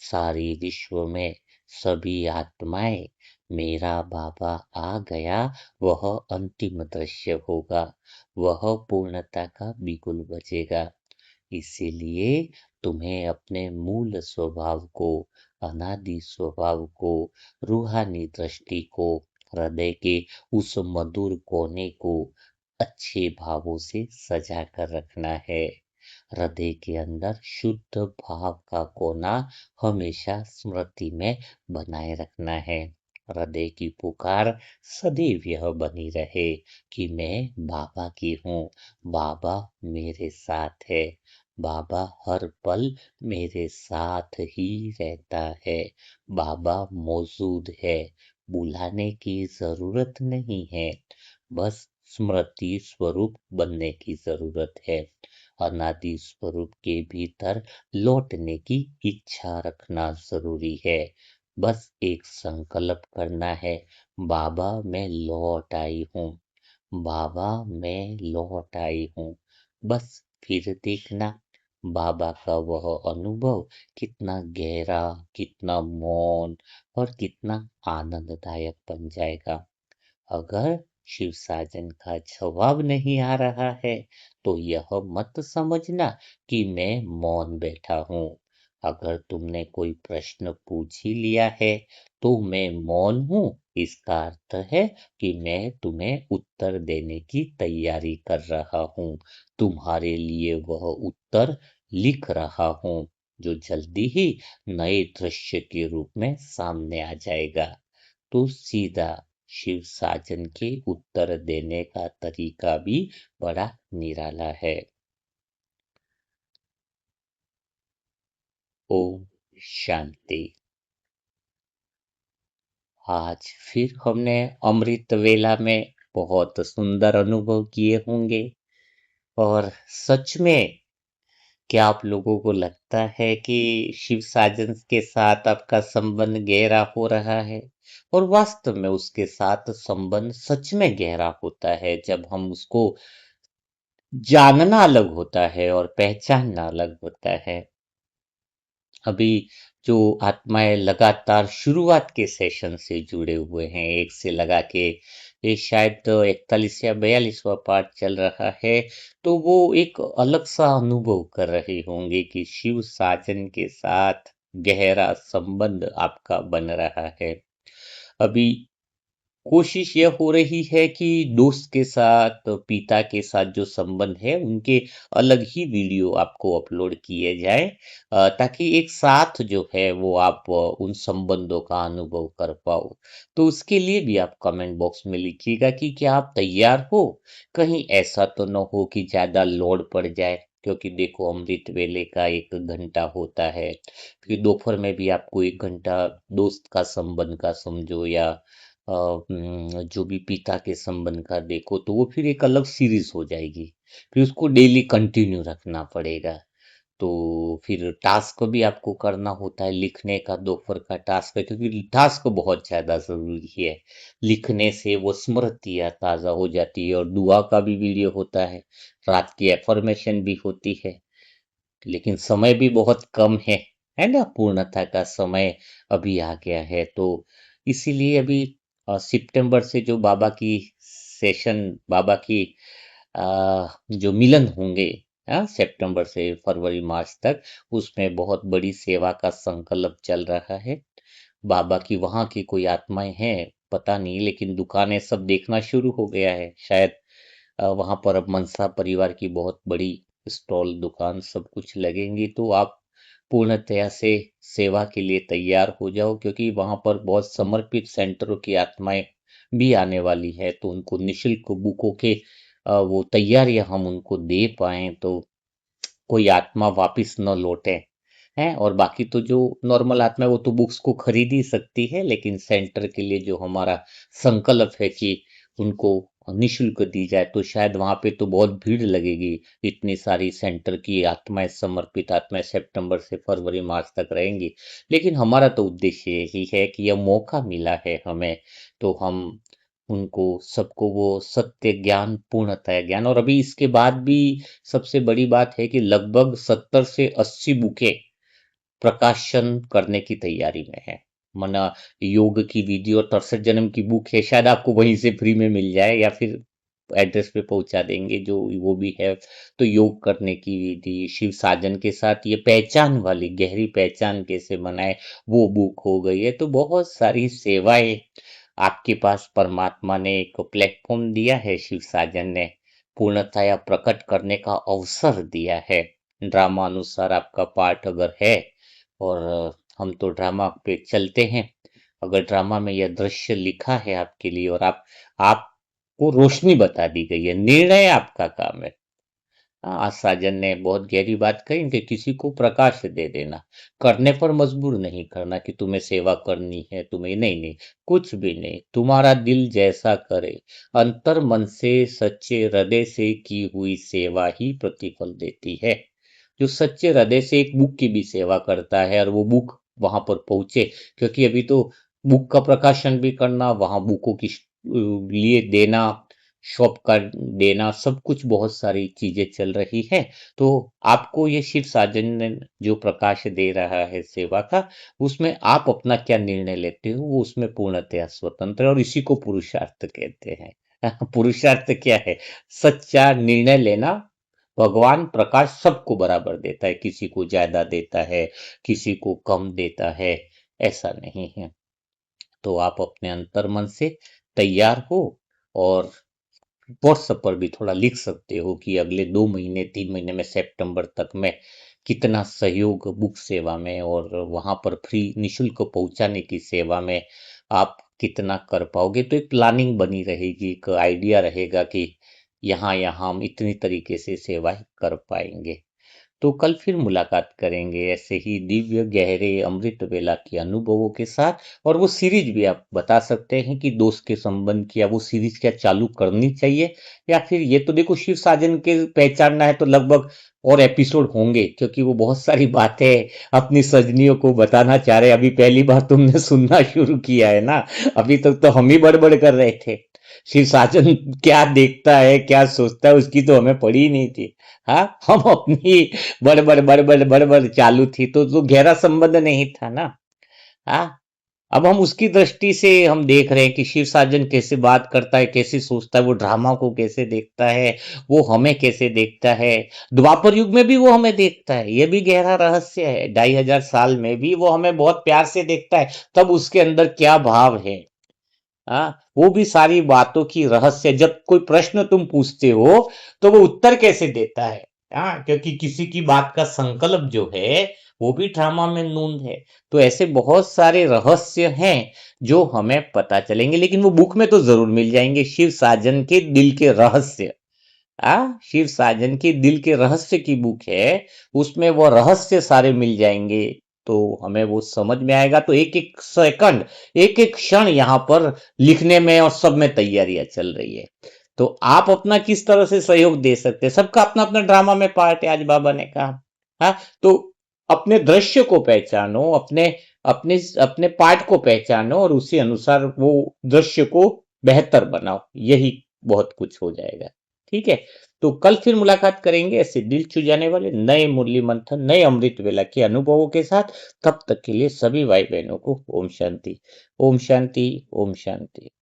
सारी विश्व में सभी आत्माएं, मेरा बाबा आ गया, वह अंतिम दृश्य होगा, वह पूर्णता का बिगुल बजेगा। इसीलिए तुम्हें अपने मूल स्वभाव को, अनादि स्वभाव को, रूहानी दृष्टि को, हृदय के उस मधुर कोने को अच्छे भावों से सजा कर रखना है। हृदय के अंदर शुद्ध भाव का कोना हमेशा स्मृति में बनाए रखना है। हृदय की पुकार सदैव यह बनी रहे कि मैं बाबा की हूँ, बाबा मेरे साथ है, बाबा हर पल मेरे साथ ही रहता है, बाबा मौजूद है, बुलाने की जरूरत नहीं है, बस स्मृति स्वरूप बनने की जरूरत है। अनादि स्वरूप के भीतर लौटने की इच्छा रखना जरूरी है। बस एक संकल्प करना है, बाबा मैं लौट आई हूँ, बाबा मैं लौट आई हूँ। बस फिर देखना, बाबा का वह अनुभव कितना गहरा, कितना मौन और कितना आनंददायक बन जाएगा। अगर शिव साजन का जवाब नहीं आ रहा है, तो यह मत समझना कि मैं मौन बैठा हूँ। अगर तुमने कोई प्रश्न पूछ ही लिया है, तो मैं मौन हूँ, इसका अर्थ है कि मैं तुम्हें उत्तर देने की तैयारी कर रहा हूँ। तुम्हारे लिए वह उत्तर लिख रहा हूँ, जो जल्दी ही नए दृश्य के रूप में सामने आ जाएगा। तो सीधा शिव साजन के उत्तर देने का तरीका भी बड़ा निराला है। ओम शांति। आज फिर हमने अमृत वेला में बहुत सुंदर अनुभव किए होंगे, और सच में क्या आप लोगों को लगता है कि शिव साजन के साथ आपका संबंध गहरा हो रहा है? और वास्तव में उसके साथ संबंध सच में गहरा होता है, जब हम उसको जानना अलग होता है और पहचानना अलग होता है। अभी जो आत्माएं लगातार शुरुआत के सेशन से जुड़े हुए हैं, एक से लगा के ये शायद 41 या 42वां पार्ट चल रहा है, तो वो एक अलग सा अनुभव कर रहे होंगे कि शिव साजन के साथ गहरा संबंध आपका बन रहा है। अभी कोशिश यह हो रही है कि दोस्त के साथ, पिता के साथ जो संबंध है, उनके अलग ही वीडियो आपको अपलोड किए जाएँ, ताकि एक साथ जो है वो आप उन संबंधों का अनुभव कर पाओ। तो उसके लिए भी आप कमेंट बॉक्स में लिखिएगा कि क्या आप तैयार हो? कहीं ऐसा तो न हो कि ज़्यादा लोड पड़ जाए, क्योंकि देखो अमृत वेले का 1 घंटा होता है, फिर दोपहर में भी आपको 1 घंटा दोस्त का संबंध का समझो या जो भी पिता के संबंध का देखो, तो वो फिर एक अलग सीरीज हो जाएगी। फिर उसको डेली कंटिन्यू रखना पड़ेगा। तो फिर टास्क भी आपको करना होता है, लिखने का दोपहर का टास्क है, क्योंकि टास्क बहुत ज्यादा जरूरी है। लिखने से वो स्मृतियाँ ताजा हो जाती है, और दुआ का भी वीडियो होता है, रात की एफर्मेशन भी होती है। लेकिन समय भी बहुत कम है ना? पूर्णता का समय अभी आ गया है, तो इसीलिए अभी सितंबर से जो बाबा की सेशन, बाबा की जो मिलन होंगे, सितंबर से फरवरी मार्च तक, उसमें बहुत बड़ी सेवा का संकल्प चल रहा है। बाबा की वहाँ की कोई आत्माएं हैं पता नहीं, लेकिन दुकानें सब देखना शुरू हो गया है शायद। वहां पर अब मनसा परिवार की बहुत बड़ी स्टॉल, दुकान सब कुछ लगेंगी, तो आप पूर्णतया से सेवा के लिए तैयार हो जाओ, क्योंकि वहां पर बहुत समर्पित सेंटरों की आत्माएं भी आने वाली है, तो उनको निशुल्क बुकों के वो तैयारियां हम उनको दे पाए, तो कोई आत्मा वापिस न लौटे हैं। और बाकी तो जो नॉर्मल आत्मा है वो तो बुक्स को खरीद ही सकती है, लेकिन सेंटर के लिए जो हमारा संकल्प है कि उनको निशुल्क दी जाए, तो शायद वहां पे तो बहुत भीड़ लगेगी। इतनी सारी सेंटर की आत्माएं, समर्पित आत्माएं सितंबर से फरवरी मार्च तक रहेंगी। लेकिन हमारा तो उद्देश्य यही है कि यह मौका मिला है हमें, तो हम उनको सबको वो सत्य ज्ञान, पूर्णतः ज्ञान, और अभी इसके बाद भी सबसे बड़ी बात है कि लगभग 70 से 80 बुकें प्रकाशन करने की तैयारी में है। मना योग की वीडियो 63 जन्म की बुक है, शायद आपको वहीं से फ्री में मिल जाए, या फिर एड्रेस पे पहुंचा देंगे, जो वो भी है। तो योग करने की विधि, शिव साधन के साथ ये पहचान वाली, गहरी पहचान कैसे बनाए, वो बुक हो गई है। तो बहुत सारी सेवाएं आपके पास परमात्मा ने एक प्लेटफॉर्म दिया है, शिव साजन ने पूर्णतया प्रकट करने का अवसर दिया है। ड्रामा अनुसार आपका पाठ अगर है, और हम तो ड्रामा पे चलते हैं, अगर ड्रामा में यह दृश्य लिखा है आपके लिए, और आपको रोशनी बता दी गई है, निर्णय आपका काम है। आज साजन ने बहुत गहरी बात कही कि किसी को प्रकाश दे देना, करने पर मजबूर नहीं करना कि तुम्हें सेवा करनी है, तुम्हें नहीं, नहीं, कुछ भी नहीं, तुम्हारा दिल जैसा करे, अंतर मन से सच्चे हृदय से की हुई सेवा ही प्रतिफल देती है। जो सच्चे हृदय से एक बुक की भी सेवा करता है, और वो बुक वहां पर पहुंचे, क्योंकि अभी तो बुक का प्रकाशन भी करना, वहां बुकों की लिए देना, शॉप का देना, सब कुछ बहुत सारी चीजें चल रही है। तो आपको ये शिव साजन ने जो प्रकाश दे रहा है सेवा का, उसमें आप अपना क्या निर्णय लेते हो, वो उसमें पूर्णतया स्वतंत्र है, और इसी को पुरुषार्थ कहते हैं। पुरुषार्थ क्या है? सच्चा निर्णय लेना। भगवान प्रकाश सबको बराबर देता है, किसी को ज्यादा देता है, किसी को कम देता है, ऐसा नहीं है। तो आप अपने अंतर्मन से तैयार हो, और व्हाट्सएप पर भी थोड़ा लिख सकते हो कि अगले 2 महीने 3 महीने में, सितंबर तक में कितना सहयोग बुक सेवा में, और वहां पर फ्री निशुल्क पहुंचाने की सेवा में आप कितना कर पाओगे। तो एक प्लानिंग बनी रहेगी, एक आइडिया रहेगा कि यहाँ यहाँ हम इतनी तरीके से सेवाएं कर पाएंगे। तो कल फिर मुलाकात करेंगे ऐसे ही दिव्य गहरे अमृत वेला के अनुभवों के साथ। और वो सीरीज भी आप बता सकते हैं कि दोस्त के संबंध की, या वो सीरीज क्या चालू करनी चाहिए, या फिर ये तो देखो शिव साजन के पहचानना है तो लगभग और एपिसोड होंगे, क्योंकि वो बहुत सारी बातें अपनी सजनियों को बताना चाह रहे हैं। अभी पहली बार तुमने सुनना शुरू किया है ना, अभी तक तो हम ही बड़बड़ कर रहे थे। शिव साजन क्या देखता है, क्या सोचता है, उसकी तो हमें पड़ी ही नहीं थी। हाँ, हम अपनी बड़बड़ बड़बड़ बड़बड़ चालू थी, तो गहरा संबंध नहीं था ना। हाँ, अब हम उसकी दृष्टि से हम देख रहे हैं कि शिव साजन कैसे बात करता है, कैसे सोचता है, वो ड्रामा को कैसे देखता है, वो हमें कैसे देखता है। द्वापर युग में भी वो हमें देखता है, ये भी गहरा रहस्य है। 2500 साल में भी वो हमें बहुत प्यार से देखता है, तब उसके अंदर क्या भाव है। वो भी सारी बातों की रहस्य, जब कोई प्रश्न तुम पूछते हो तो वो उत्तर कैसे देता है। क्योंकि किसी की बात का संकल्प जो है वो भी ड्रामा में नूंद है। तो ऐसे बहुत सारे रहस्य हैं जो हमें पता चलेंगे, लेकिन वो बुक में तो जरूर मिल जाएंगे। शिव साजन के दिल के रहस्य, शिव साजन की दिल के रहस्य की बुक है, उसमें वो रहस्य सारे मिल जाएंगे। तो हमें वो समझ में आएगा। तो एक एक सेकंड, एक एक क्षण यहाँ पर लिखने में और सब में तैयारियां चल रही है। तो आप अपना किस तरह से सहयोग दे सकते हैं। सबका अपना अपना ड्रामा में पार्ट है, आज बाबा ने कहा। तो अपने दृश्य को पहचानो, अपने अपने अपने पार्ट को पहचानो और उसी अनुसार वो दृश्य को बेहतर बनाओ। यही बहुत कुछ हो जाएगा। ठीक है। तो कल फिर मुलाकात करेंगे ऐसे दिल छू जाने वाले नए मुरली मंथन, नए अमृत वेला के अनुभवों के साथ। तब तक के लिए सभी भाई बहनों को ओम शांति, ओम शांति, ओम शांति।